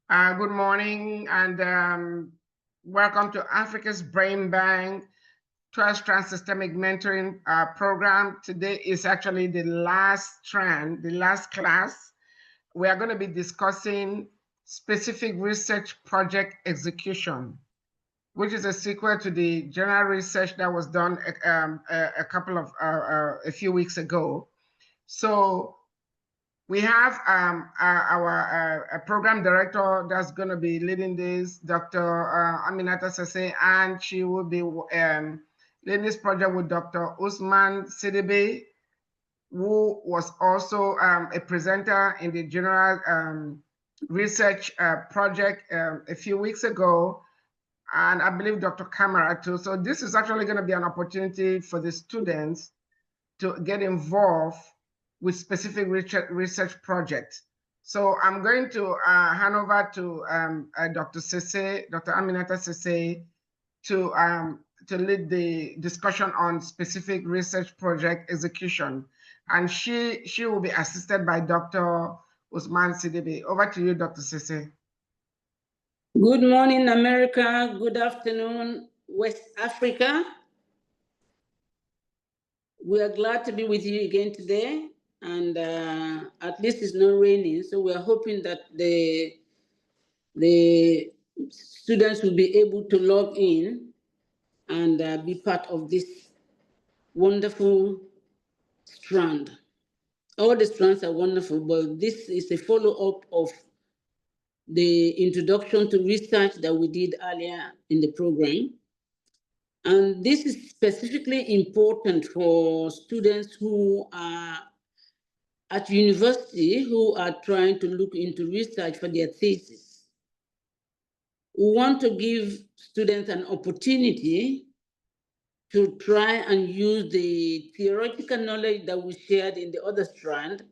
Good morning and welcome to Africa's Brain Bank 12 Strand Systemic Mentoring Program. Today is actually the last strand, the last class. We are going to be discussing specific research project execution, which is a sequel to the general research that was done a few weeks ago. So we have our program director that's going to be leading this, Dr. Aminata Sessay, and she will be leading this project with Dr. Osman Sidibay, who was also a presenter in the general research project a few weeks ago, and I believe Dr. Kamara too. So this is actually going to be an opportunity for the students to get involved with specific research projects. So I'm going to hand over to Dr. Sessay, Dr. Aminata Sessay, to lead the discussion on specific research project execution. And she will be assisted by Dr. Osman Sidibay. Over to you, Dr. Sessay. Good morning, America. Good afternoon, West Africa. We are glad to be with you again today, and at least it's not raining, so we are hoping that the students will be able to log in and be part of this wonderful strand. All the strands are wonderful, but this is a follow-up of the introduction to research that we did earlier in the program. And this is specifically important for students who are at university who are trying to look into research for their thesis. We want to give students an opportunity to try and use the theoretical knowledge that we shared in the other strand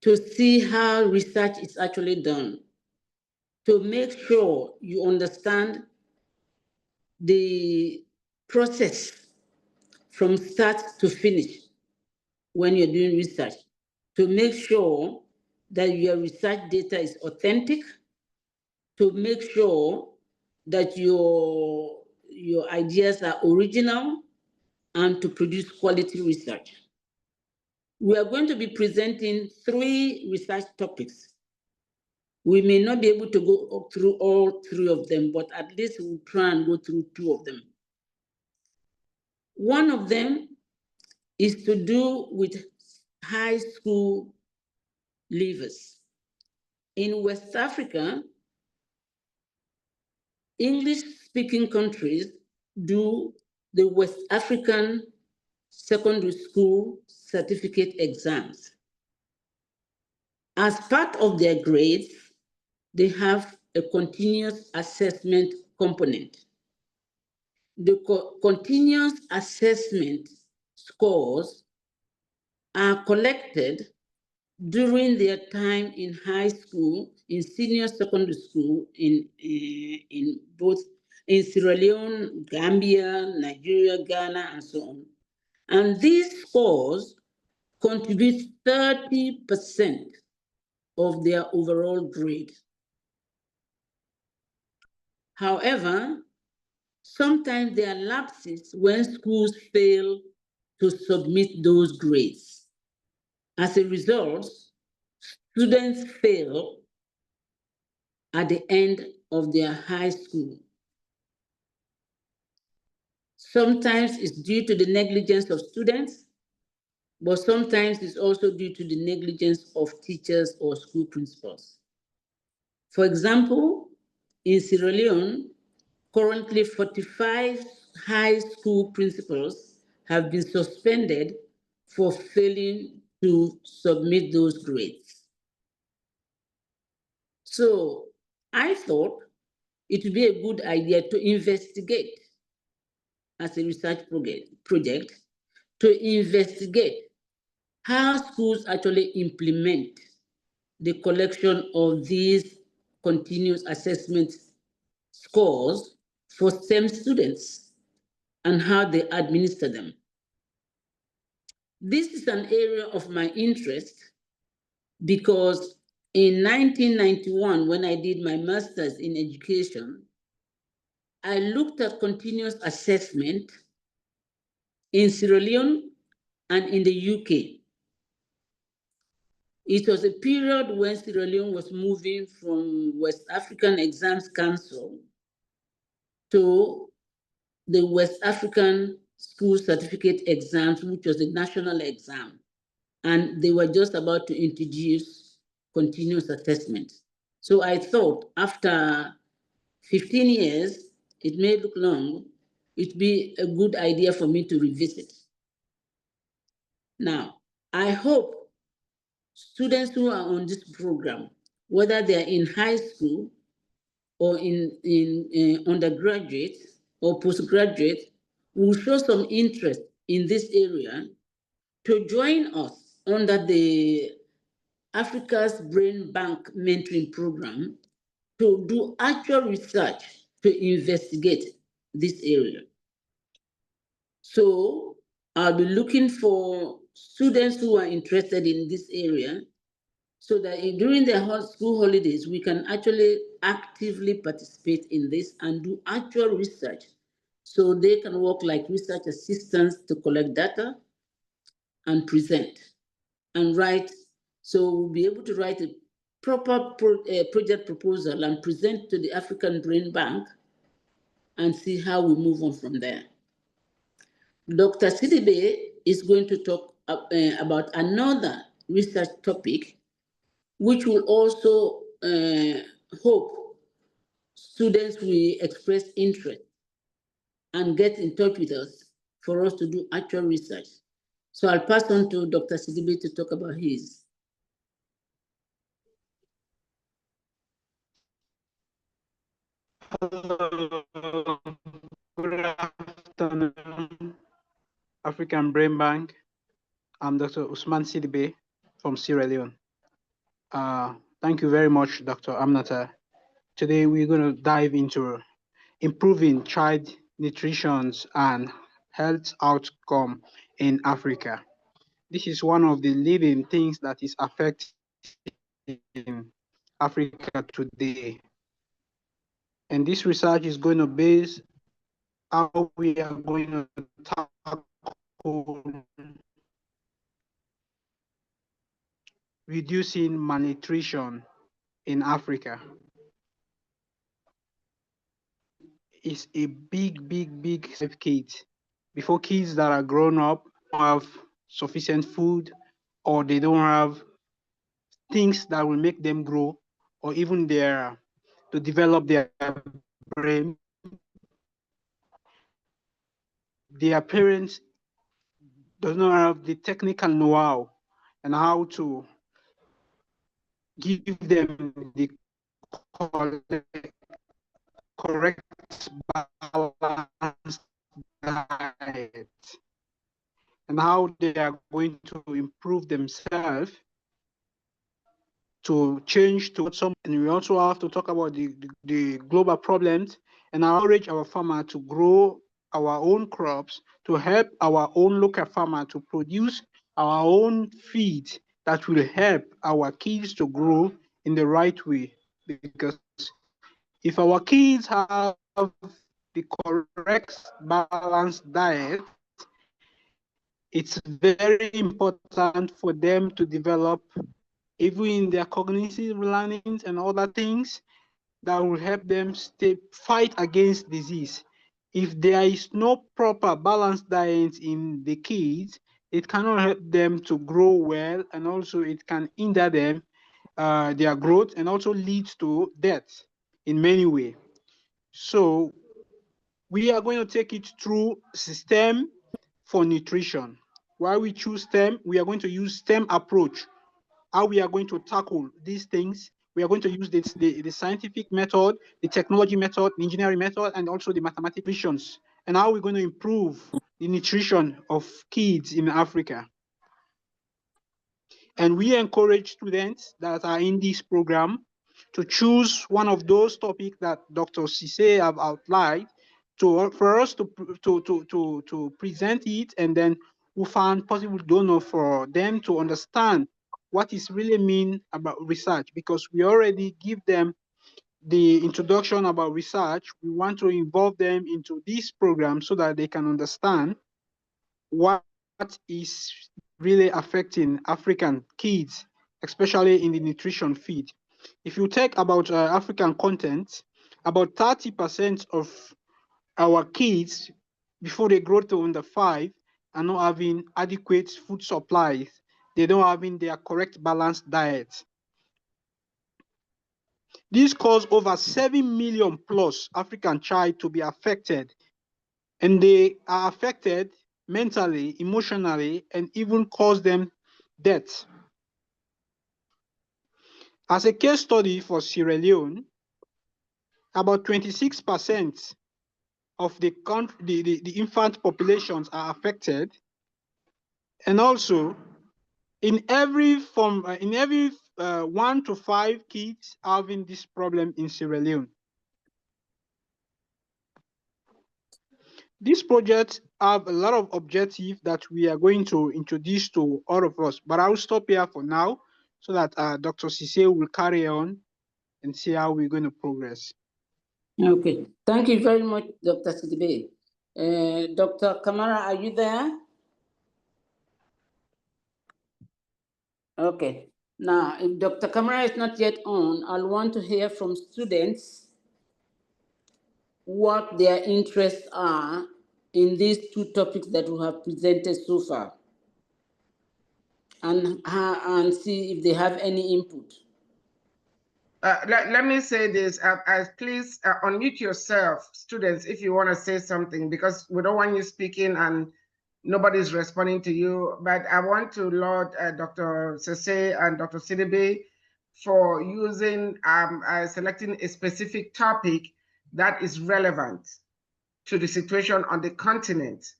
to see how research is actually done, to make sure you understand the process from start to finish when you're doing research, to make sure that your research data is authentic, to make sure that your ideas are original, and to produce quality research. We are going to be presenting 3 research topics. We may not be able to go through all 3 of them, but at least we'll try and go through 2 of them. One of them is to do with high school leavers. In West Africa, English-speaking countries do the West African secondary school certificate exams. As part of their grades, they have a continuous assessment component. The continuous assessment scores are collected during their time in high school, in senior secondary school, in Sierra Leone, Gambia, Nigeria, Ghana, and so on. And these scores contribute 30% of their overall grade. However, sometimes there are lapses when schools fail to submit those grades. As a result, students fail at the end of their high school. Sometimes it's due to the negligence of students, but sometimes it's also due to the negligence of teachers or school principals. For example, in Sierra Leone, currently 45 high school principals have been suspended for failing to submit those grades. So I thought it would be a good idea to investigate as a research project, to investigate how schools actually implement the collection of these continuous assessment scores for STEM students and how they administer them. This is an area of my interest because in 1991, when I did my master's in education, I looked at continuous assessment in Sierra Leone and in the UK. It was a period when Sierra Leone was moving from West African Exams Council to the West African School Certificate Exams, which was a national exam. And they were just about to introduce continuous assessment. So I thought after 15 years, it may look long, it'd be a good idea for me to revisit. Now, I hope students who are on this program, whether they're in high school or in undergraduate or postgraduate, will show some interest in this area to join us under the Africa's Brain Bank Mentoring Program to do actual research to investigate this area. So I'll be looking for students who are interested in this area so that during the school holidays, we can actually actively participate in this and do actual research. So they can work like research assistants to collect data and present and write. So we'll be able to write a proper project proposal and present to the African Brain Bank and see how we move on from there. Dr. Sidibay is going to talk about another research topic, which will also hope students will express interest and get in touch with us for us to do actual research. So I'll pass on to Dr. Sidibay to talk about his. Hello, good afternoon, African Brain Bank. I'm Dr. Osman Sidibay from Sierra Leone. Thank you very much, Dr. Aminata. Today we're going to dive into improving child nutrition and health outcome in Africa. This is one of the leading things that is affecting Africa today. And this research is going to base how we are going to tackle reducing malnutrition in Africa. It's a big certificate. Before kids that are grown up don't have sufficient food, or they don't have things that will make them grow, or even to develop their brain. Their parents does not have the technical know-how and how to give them the correct balanced diet and how they are going to improve themselves to change to some. And we also have to talk about the global problems and encourage our farmer to grow our own crops, to help our own local farmer to produce our own feed that will help our kids to grow in the right way. Because if our kids have the correct balanced diet, it's very important for them to develop, even in their cognitive learnings and other things, that will help them fight against disease. If there is no proper balanced diet in the kids, it cannot help them to grow well, and also it can hinder them, their growth, and also leads to death in many ways. So we are going to take it through STEM for nutrition. Why we choose STEM, we are going to use STEM approach. How we are going to tackle these things, we are going to use the scientific method, the technology method, the engineering method, and also the mathematicians, and how we're going to improve the nutrition of kids in Africa. And we encourage students that are in this program to choose one of those topics that Dr. Sessay have outlined for us to present it, and then we find possible donor for them to understand what is really mean about research, because we already give them the introduction about research. We want to involve them into this program so that they can understand what is really affecting African kids, especially in the nutrition field. If you take about African content, about 30% of our kids, before they grow to under 5, are not having adequate food supplies. They don't having their correct balanced diet. This caused over 7 million plus African child to be affected, and they are affected mentally, emotionally, and even cause them death. As a case study for Sierra Leone, about 26% of the country, the infant populations are affected, and also in every 1 to 5 kids having this problem in Sierra Leone. These projects have a lot of objectives that we are going to introduce to all of us, but I'll stop here for now so that Dr. Sessay will carry on and see how we're going to progress. Okay, thank you very much, Dr. Sidibay. Dr. Kamara, are you there? Okay, now if Dr. Kamara is not yet on, I'll want to hear from students what their interests are in these 2 topics that we have presented so far, and see if they have any input. Let me say this, please unmute yourself, students, if you want to say something, because we don't want you speaking and nobody's responding to you. But I want to laud Dr. Sessay and Dr. Sidibay for using, selecting a specific topic that is relevant to the situation on the continent.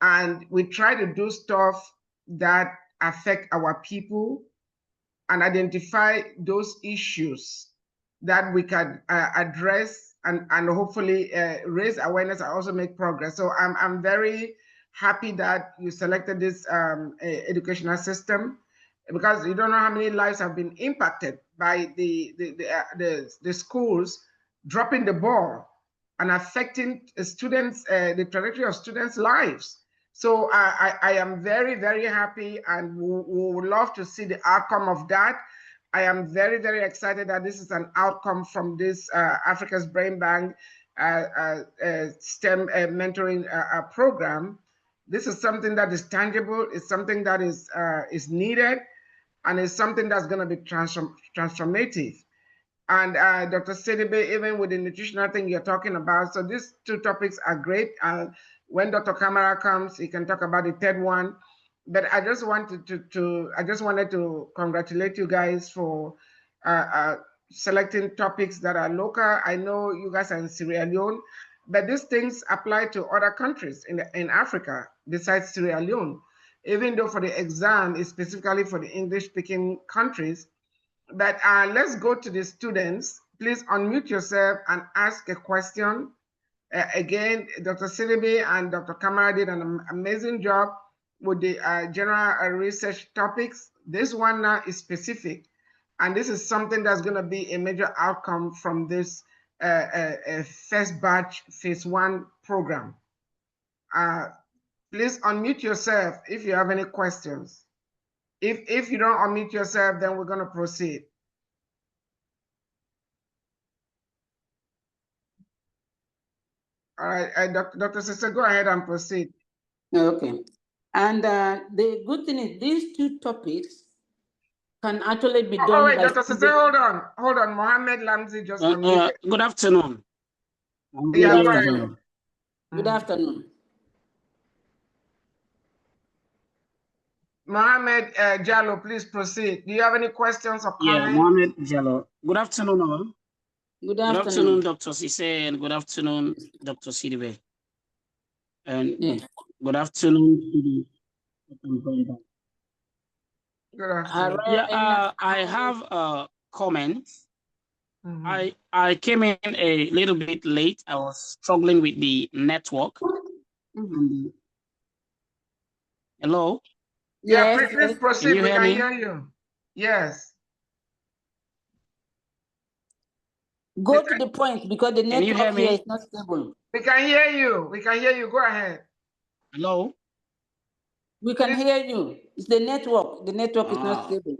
And we try to do stuff that affect our people and identify those issues that we can address and hopefully raise awareness and also make progress. So I'm very happy that you selected this educational system, because you don't know how many lives have been impacted by the schools dropping the ball and affecting students, the trajectory of students' lives. So I am very, very happy, and we would love to see the outcome of that. I am very, very excited that this is an outcome from this Africa's Brain Bank STEM mentoring program. This is something that is tangible. It's something that is needed, and it's something that's going to be transformative. And Dr. Sidibay, even with the nutritional thing you're talking about, so these 2 topics are great. When Dr. Kamara comes, he can talk about the 3rd one. But I just wanted to congratulate you guys for selecting topics that are local. I know you guys are in Sierra Leone, but these things apply to other countries in Africa besides Sierra Leone. Even though for the exam is specifically for the English-speaking countries. But let's go to the students. Please unmute yourself and ask a question. Again, Dr. Sidibay and Dr. Kamara did an amazing job with the general research topics. This one now is specific, and this is something that's going to be a major outcome from this first batch phase 1 program. Please unmute yourself if you have any questions. If you don't unmute yourself, then we're going to proceed. All right, Dr. Sessay, go ahead and proceed. Okay. And the good thing is these 2 topics can actually be done. Oh, wait, Dr. Sessay, hold on. Mohammed Lamzi just unmuted. Good afternoon. Good afternoon. Good afternoon. Mohammed Jallo, please proceed. Do you have any questions or comments? Yeah, Mohammed Jallo. Good afternoon, all. Good afternoon, Dr. Sessay, and good afternoon, Dr. Sidibay. And good afternoon to the Good afternoon. Yeah, I have a comment. I came in a little bit late. I was struggling with the network. Hello? Yeah, please proceed. We can hear you. Yes. Go to the point because the Can you hear network here me? is not stable. We can hear you. We can hear you. Go ahead. Hello? We can hear you. It's the network. The network is not Ah. stable.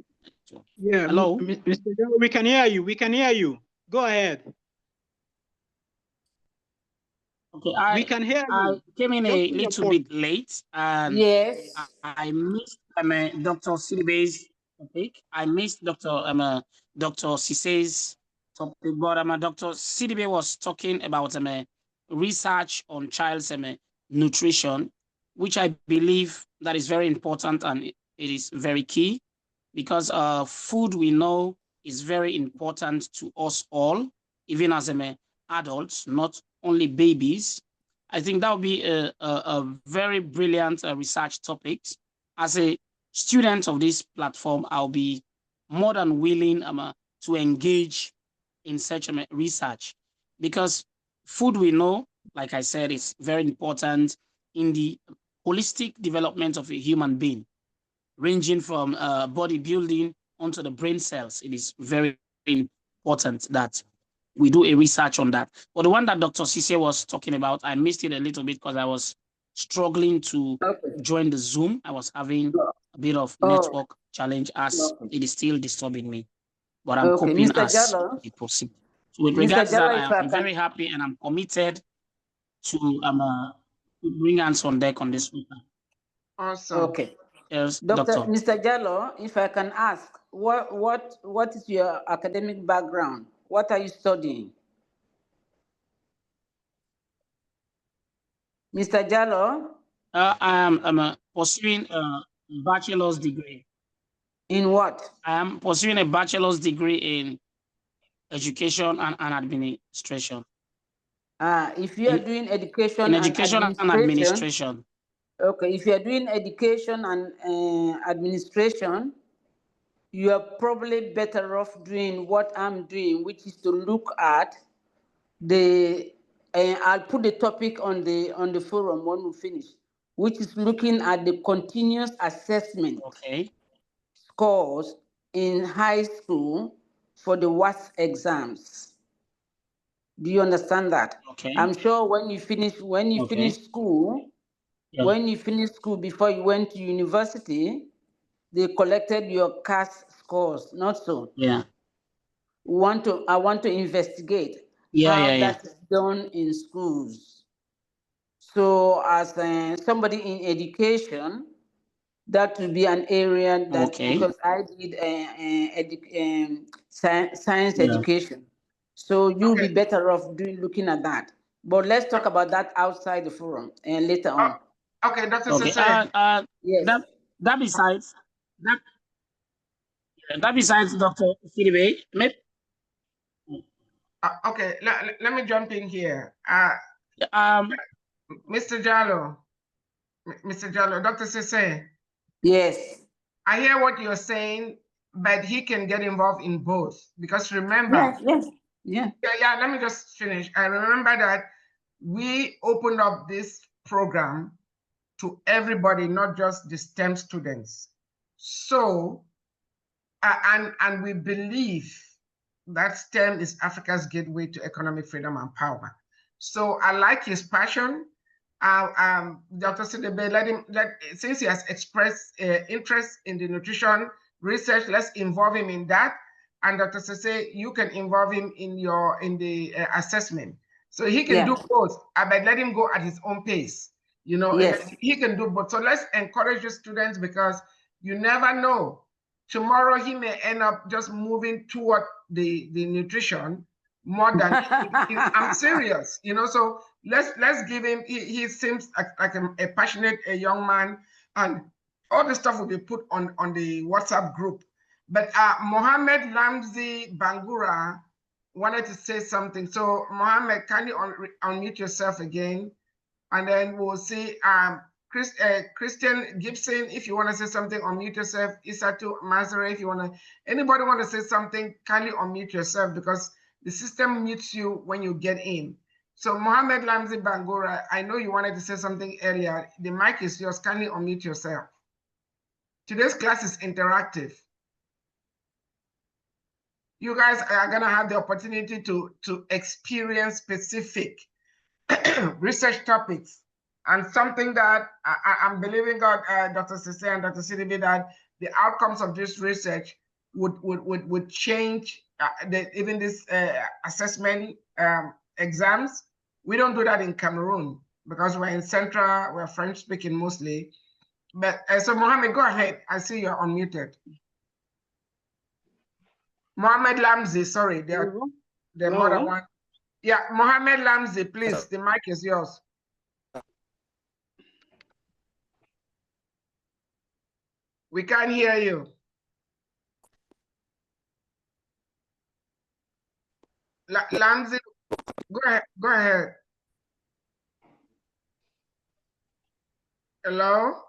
Yeah, Hello? Mr. Joe, we can hear you. We can hear you. Go ahead. Okay, We can hear I you. came in Just a put your little phone. bit late, and Yes. I missed Dr. Sidibay's topic. I missed Dr. Sessay's topic, but Dr. Sidibay was talking about research on child's nutrition, which I believe that is very important, and it is very key because food, we know, is very important to us all, even as adults, not only babies. I think that would be a very brilliant research topic. As a student of this platform, I'll be more than willing to engage in such research, because food, we know, like I said, is very important in the holistic development of a human being, ranging from bodybuilding onto the brain cells. It is very important that we do a research on that. But the one that Dr. Sessay was talking about, I missed it a little bit because I was struggling to join the Zoom. I was having a bit of network challenge, as it is still disturbing me. But I'm coping Mr. as Jallo. we proceed. So with Mr. regards to that, Jallo, if I I am can, very happy and I'm committed to bring hands on deck on this weekend. Awesome. Okay. Yes, Doctor, Doctor. Mr. Jallo, if I can ask, what is your academic background? What are you studying? Mr. Jallo? I'm pursuing a bachelor's degree. In what? I am pursuing a bachelor's degree in education and administration. If you are doing education In and education and administration, administration. okay, if you are doing education and administration, you are probably better off doing what I'm doing, which is to look at the. I'll put the topic on the forum when we finish, which is looking at the continuous assessment scores in high school for the WAS exams. Do you understand that? Okay. I'm sure when you finish school, when you finish school before you went to university, they collected your CAS scores, not so? Yeah. I want to investigate how that is done in schools. So as somebody in education, that will be an area that, because I did science education. So you'll be better off looking at that. But let's talk about that outside the forum and later on. Okay, Dr. Sessay. Yes. That besides Dr. Sidibay, okay, let me jump in here. Mr. Jallo, Dr. Sessay. Yes. I hear what you're saying, but he can get involved in both, because remember. Yeah. Let me just finish. I remember that we opened up this program to everybody, not just the STEM students. So, and we believe that STEM is Africa's gateway to economic freedom and power. So I like his passion. Dr. Sidibay, since he has expressed interest in the nutrition research, let's involve him in that. And Dr. Sessay, you can involve him in the assessment. So he can do both, but let him go at his own pace. He can do both. So let's encourage the students, because you never know. Tomorrow he may end up just moving toward the nutrition more than I'm serious, so let's give him. He seems like a passionate young man, and all the stuff will be put on the WhatsApp group. But Mohammed Lamzi Bangura wanted to say something. So Mohammed, can you unmute yourself again? And then we'll see Christian Gibson, if you want to say something, unmute yourself. Isatu Mazare, if you want to, anybody want to say something, kindly unmute yourself, because the system mutes you when you get in. So Mohammed Lamzi Bangura, I know you wanted to say something earlier. The mic is yours. Kindly unmute yourself. Today's class is interactive. you guys are gonna have the opportunity to experience specific research topics, and something that I'm believing God, Dr. Sessay and Dr. Sidibay, that the outcomes of this research would change even this assessment exams. We don't do that in Cameroon because we're in Central, we're French speaking mostly. But so Mohammed, go ahead. I see you're unmuted. Mohammed Lamzi, sorry, there are more than one. Yeah, Mohammed Lamzi, please, the mic is yours. We can't hear you. Lamzi, go ahead. Go ahead. Hello?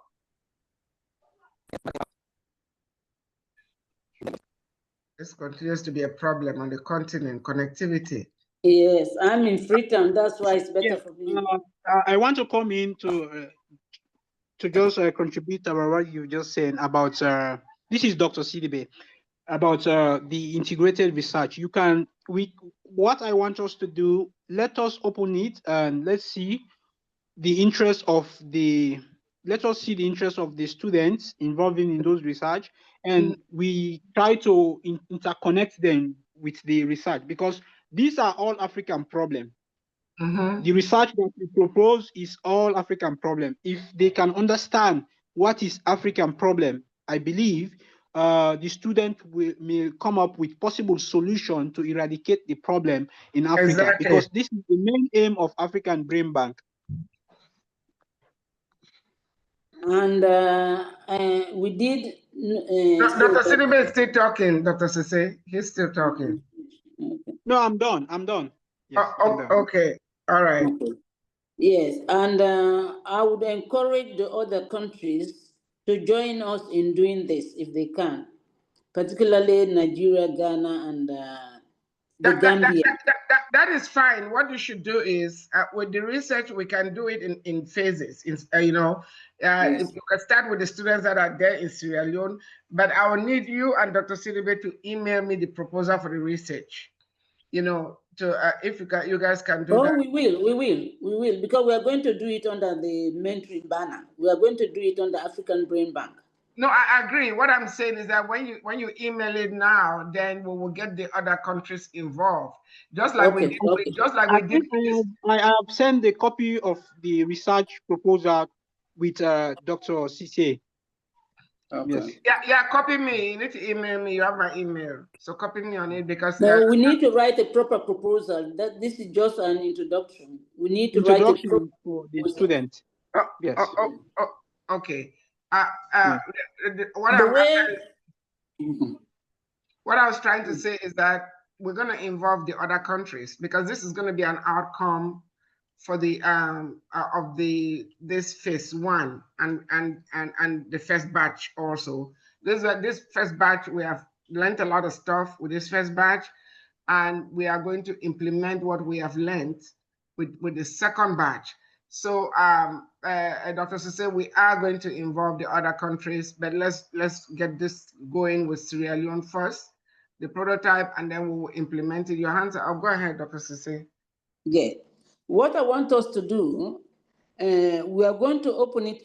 This continues to be a problem on the continent, connectivity. Yes, I'm in Freetown. That's why it's better for me. I want to come in to just contribute about what you just said about this is Dr. Sidibay, about the integrated research. What I want us to do, let us open it and let's see the interest of the students involved in those research, and we try to interconnect them with the research, because these are all African problems. The research that we propose is all African problem. If they can understand what is African problem, I believe the student may come up with possible solution to eradicate the problem in Africa. Exactly. Because this is the main aim of African Brain Bank. And we did. Dr. Sidibay is still talking, Dr. Sessay. He's still talking. No, I'm done. I'm done. Yes, I'm done. Okay. All right. Okay. Yes, and I would encourage the other countries to join us in doing this if they can, particularly Nigeria, Ghana, and the Gambia. That is fine. What you should do is, with the research, we can do it in phases. Yes. You can start with the students that are there in Sierra Leone, but I will need you and Dr. Sidibay to email me the proposal for the research. If you guys can do that. We will, because we are going to do it under the mentoring banner. We are going to do it under African Brain Bank. No, I agree. What I'm saying is that when you email it now, then we will get the other countries involved. Just like we did. I have sent a copy of the research proposal with Dr. Sessay. Okay. Yes. Yeah, copy me. You need to email me. You have my email. So copy me on it, because no, we need to write a proper proposal. This is just an introduction. We need to write a proposal for the student. Yes. Okay. What I was trying to say is that we're going to involve the other countries, because this is going to be an outcome for the this phase 1 and the first batch also. This first batch, we have learned a lot of stuff with this first batch, and we are going to implement what we have learned with the second batch. So Dr. Sessay, we are going to involve the other countries, but let's get this going with Sierra Leone first, the prototype, and then we will implement it. Your hands are up. Go ahead, Dr. Sessay. Yeah. What I want us to do, we are going to open it.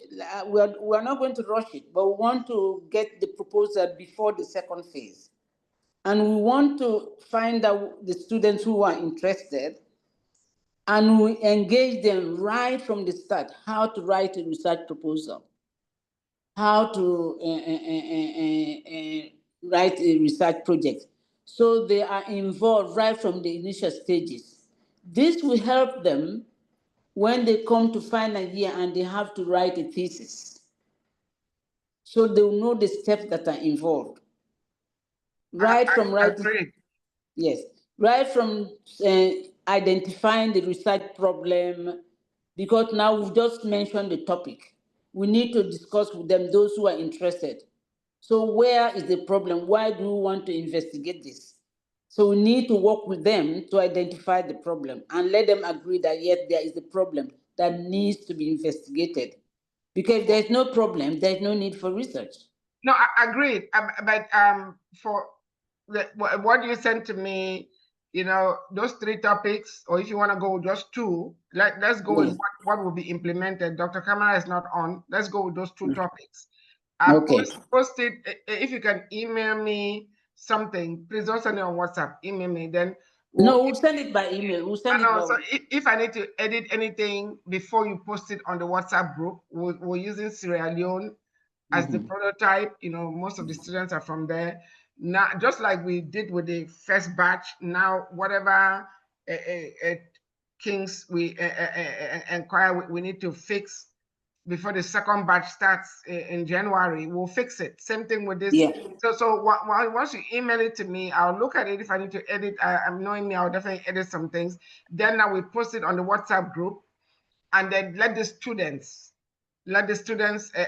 We are not going to rush it, but we want to get the proposal before the second phase. And we want to find out the students who are interested, and we engage them right from the start, how to write a research proposal, how to write a research project. So they are involved right from the initial stages. This will help them when they come to final year and they have to write a thesis. So they will know the steps that are involved. Right from identifying the research problem, because now we've just mentioned the topic. We need to discuss with them, those who are interested. So where is the problem? Why do we want to investigate this? So we need to work with them to identify the problem and let them agree that yes, there is a problem that needs to be investigated. Because if there's no problem, there's no need for research. No, I agreed. But what you sent to me, you know, those 3 topics, or if you want to go with just 2, let's go with what will be implemented. Dr. Kamara is not on. Let's go with those 2 topics. Okay. Post it. If you can email me something, please don't send it on WhatsApp. Email me, then we'll send it by email. We'll send it by. So if I need to edit anything before you post it on the WhatsApp group, we're using Sierra Leone as the prototype. You know, most of the students are from there. Now, just like we did with the first batch, now whatever kinks we inquire, we need to fix before the second batch starts in January, we'll fix it. Same thing with this. Yeah. So once you email it to me, I'll look at it. If I need to edit, I'm knowing me, I'll definitely edit some things. Then I will post it on the WhatsApp group, and then let the students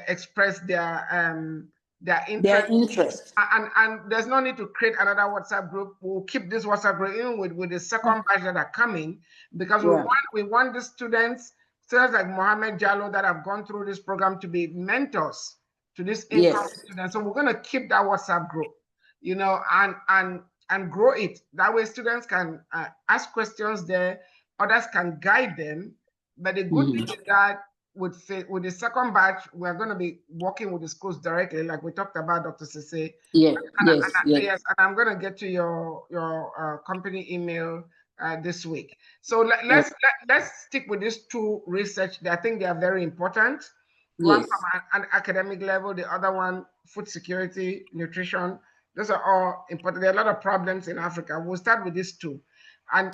express their interest. And there's no need to create another WhatsApp group. We'll keep this WhatsApp group even with the second batch that are coming, because we want the students like Mohammed Jallo that have gone through this program to be mentors to this incoming students. So we're going to keep that WhatsApp group, you know, and grow it. That way students can ask questions there, others can guide them. But the good thing is that with the second batch, we're going to be working with the schools directly, like we talked about, Dr. Sessay. Yes. And I'm going to get to your company email this week. So let's stick with these 2 research. I think they are very important. One from an academic level, the other one food security, nutrition. Those are all important. There are a lot of problems in Africa. We'll start with these 2, and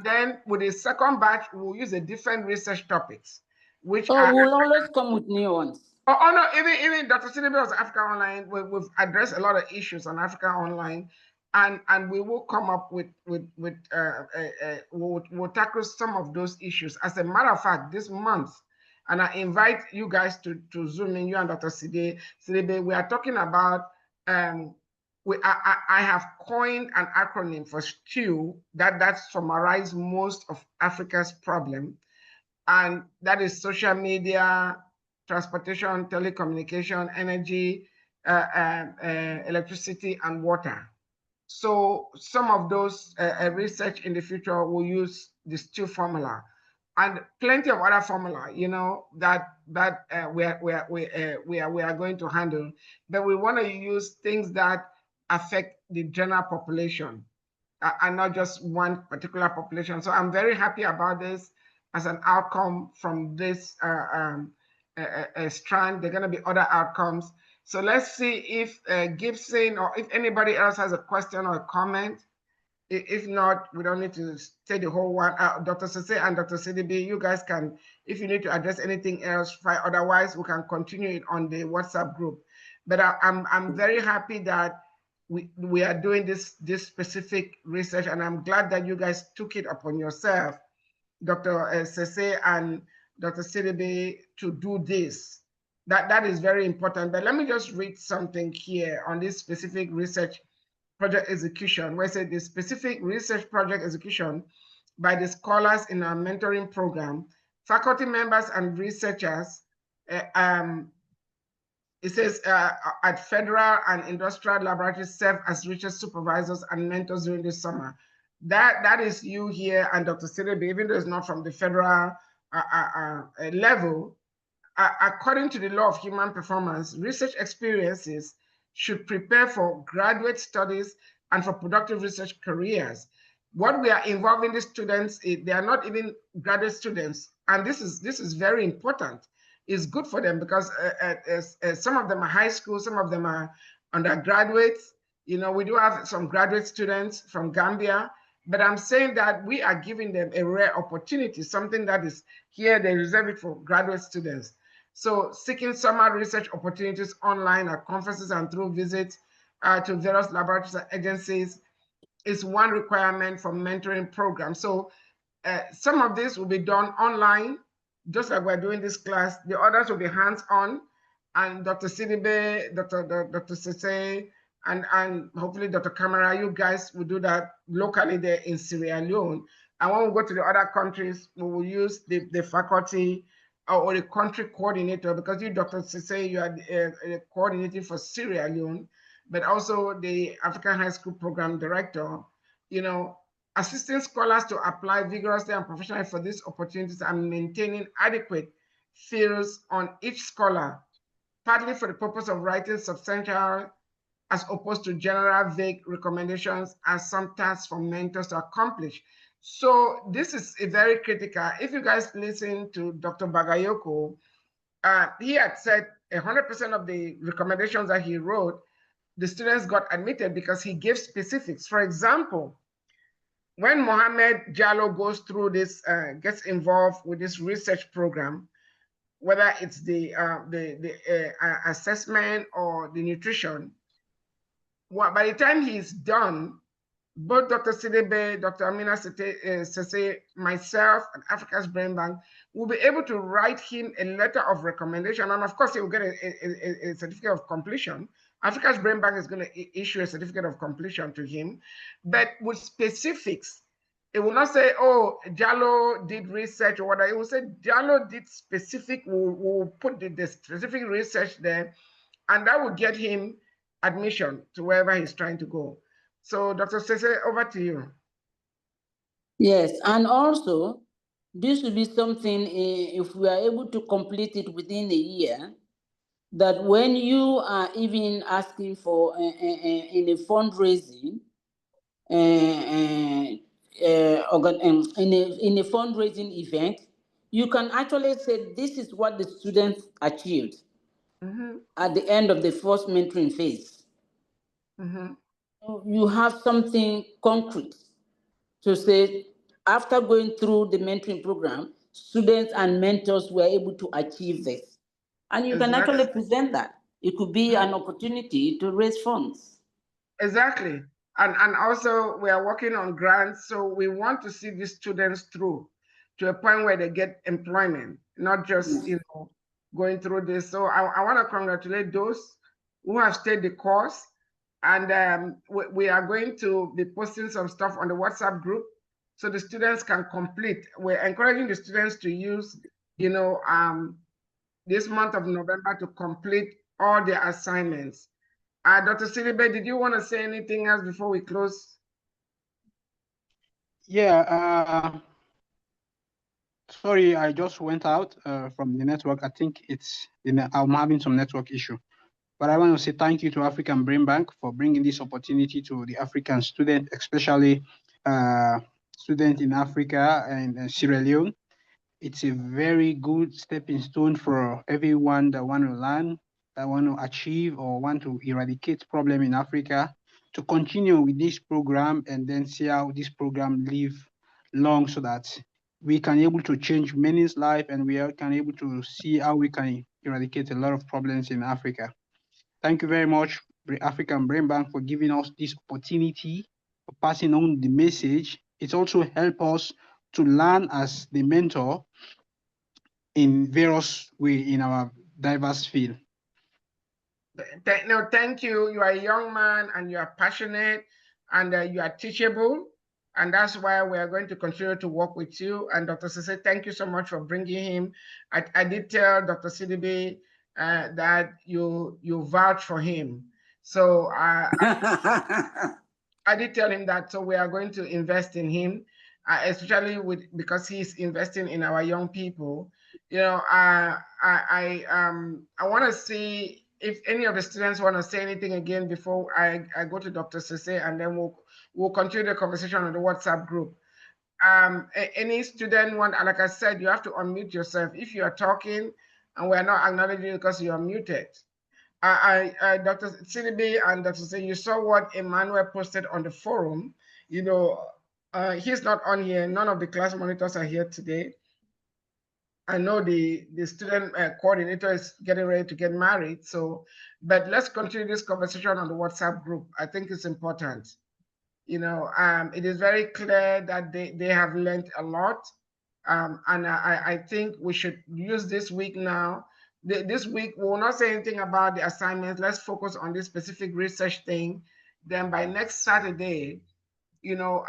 then with the second batch, we'll use a different research topics, which we'll always come with new ones. Oh no, even Dr. Sidibay was Africa Online. We've addressed a lot of issues on Africa Online, and we will come up with we'll tackle some of those issues. As a matter of fact, this month, and I invite you guys to zoom in. You and Dr. Sidibay, we are talking about I have coined an acronym for STEW that summarizes most of Africa's problem, and that is social media, transportation, telecommunication, energy, electricity, and water. So some of those research in the future will use the STEW formula, and plenty of other formula, you know, that we are going to handle. But we want to use things that affect the general population, and not just one particular population. So I'm very happy about this as an outcome from this strand. There are going to be other outcomes. So let's see if Gibson or if anybody else has a question or a comment. If not, we don't need to say the whole one. Dr. Sessay and Dr. Sidibay, you guys can, if you need to address anything else, fine. Otherwise, we can continue it on the WhatsApp group. But I'm very happy that we are doing this specific research, and I'm glad that you guys took it upon yourself, Dr. Sessay and Dr. Sidibay, to do this. That is very important. But let me just read something here on this specific research project execution, where I said the specific research project execution by the scholars in our mentoring program, faculty members and researchers, it says at federal and industrial laboratories serve as research supervisors and mentors during the summer. That is you here and Dr. Sidibay, even though it's not from the federal level. According to the law of human performance, research experiences should prepare for graduate studies and for productive research careers. What we are involving the students, they are not even graduate students, and this is very important. It's good for them because some of them are high school, some of them are undergraduates. You know, we do have some graduate students from Gambia, but I'm saying that we are giving them a rare opportunity, something that is here, they reserve it for graduate students. So seeking summer research opportunities online at conferences and through visits to various laboratories and agencies is one requirement for mentoring programs. So some of this will be done online, just like we're doing this class. The others will be hands-on, and Dr. Sidibay, Dr. Sessay, and hopefully Dr. Kamara, you guys will do that locally there in Sierra Leone. And when we go to the other countries, we will use the faculty or the country coordinator, because you, Dr. Sessay, you are coordinating for Sierra Leone. but also the African High School Program Director, you know, assisting scholars to apply vigorously and professionally for these opportunities and maintaining adequate fields on each scholar, partly for the purpose of writing substantial as opposed to general vague recommendations as some tasks for mentors to accomplish. So this is a very critical. If you guys listen to Dr. Bagayoko, he had said 100% of the recommendations that he wrote, the students got admitted because he gave specifics. For example, when Mohammed Jallo goes through this, gets involved with this research program, whether it's the assessment or the nutrition, by the time he's done, both Dr. Sidibay, Dr. Aminata Sessay, myself, and Africa's Brain Bank will be able to write him a letter of recommendation. And of course, he will get a certificate of completion. Africa's Brain Bank is going to issue a certificate of completion to him, but with specifics. It will not say, oh, Jallo did research or whatever. It will say Jallo did specific, we'll put the specific research there, and that will get him admission to wherever he's trying to go. So, Dr. Sessay, over to you. Yes, and also, this will be something, if we are able to complete it within a year, that when you are even asking for in a fundraising, in a fundraising event, you can actually say this is what the students achieved at the end of the first mentoring phase. You have something concrete to say, after going through the mentoring program, students and mentors were able to achieve this. And you can actually present that. It could be an opportunity to raise funds. Exactly. And also, we are working on grants. So we want to see these students through to a point where they get employment, not just, you know, going through this. So I want to congratulate those who have stayed the course. And we are going to be posting some stuff on the WhatsApp group so the students can complete. We're encouraging the students to use, you know, this month of November to complete all their assignments. Dr. Sidibay, did you want to say anything else before we close? Yeah, sorry, I just went out from the network. I think I'm having some network issue. But I want to say thank you to African Brain Bank for bringing this opportunity to the African student, especially students in Africa and Sierra Leone. It's a very good stepping stone for everyone that want to learn, that want to achieve or want to eradicate problem in Africa, to continue with this program and then see how this program live long so that we can able to change many's life and we can able to see how we can eradicate a lot of problems in Africa. Thank you very much, African Brain Bank, for giving us this opportunity, for passing on the message. It's also helped us to learn as the mentor in various ways in our diverse field. No, thank you. You are a young man and you are passionate and you are teachable. And that's why we are going to continue to work with you. And Dr. Sessay, thank you so much for bringing him. I did tell Dr. Sidibay that you vouch for him. So I did tell him that. So we are going to invest in him, especially because he's investing in our young people. You know, I want to see if any of the students want to say anything again before I go to Dr. Sessay, and then we'll continue the conversation on the WhatsApp group. Any student want, like I said, you have to unmute yourself if you are talking and we're not acknowledging you because you are muted. Dr. Sidibay and Dr. Sessay, you saw what Emmanuel posted on the forum. You know, he's not on here. None of the class monitors are here today. I know the student coordinator is getting ready to get married. So, but let's continue this conversation on the WhatsApp group. I think it's important. You know, it is very clear that they have learned a lot. And I think we should use this week now. This week, we will not say anything about the assignments. Let's focus on this specific research thing. Then by next Saturday, you know,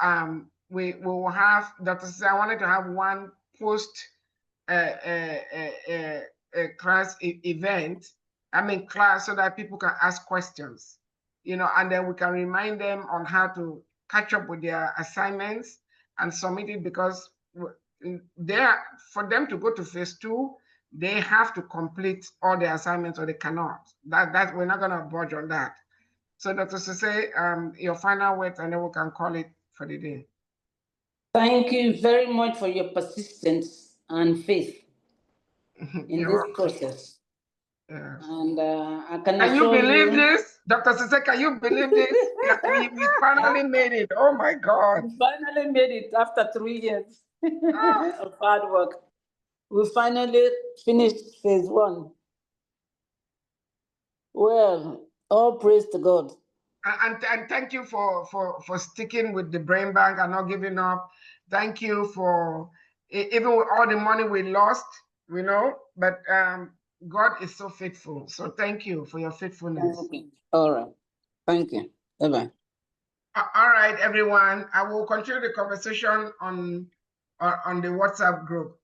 we will have, Dr. Sessay, I wanted to have one post class event, class, so that people can ask questions. you know, and then we can remind them on how to catch up with their assignments and submit it, because for them to go to phase 2, they have to complete all the assignments or they cannot. That we're not going to budge on that. So Dr. Sessay, your final words, and then we can call it for the day. Thank you very much for your persistence and faith in this process. Yeah. And I can you assure believe you, this? Dr. Sessay, can you believe this? we finally made it. Oh my God. we finally made it after 3 years of hard work. We finally finished phase 1. Well, all praise to God. And thank you for sticking with the brain bank and not giving up. Thank you for, even with all the money we lost, you know, but God is so faithful. So thank you for your faithfulness. Okay. All right. Thank you. Bye-bye. All right, everyone. I will continue the conversation on the WhatsApp group.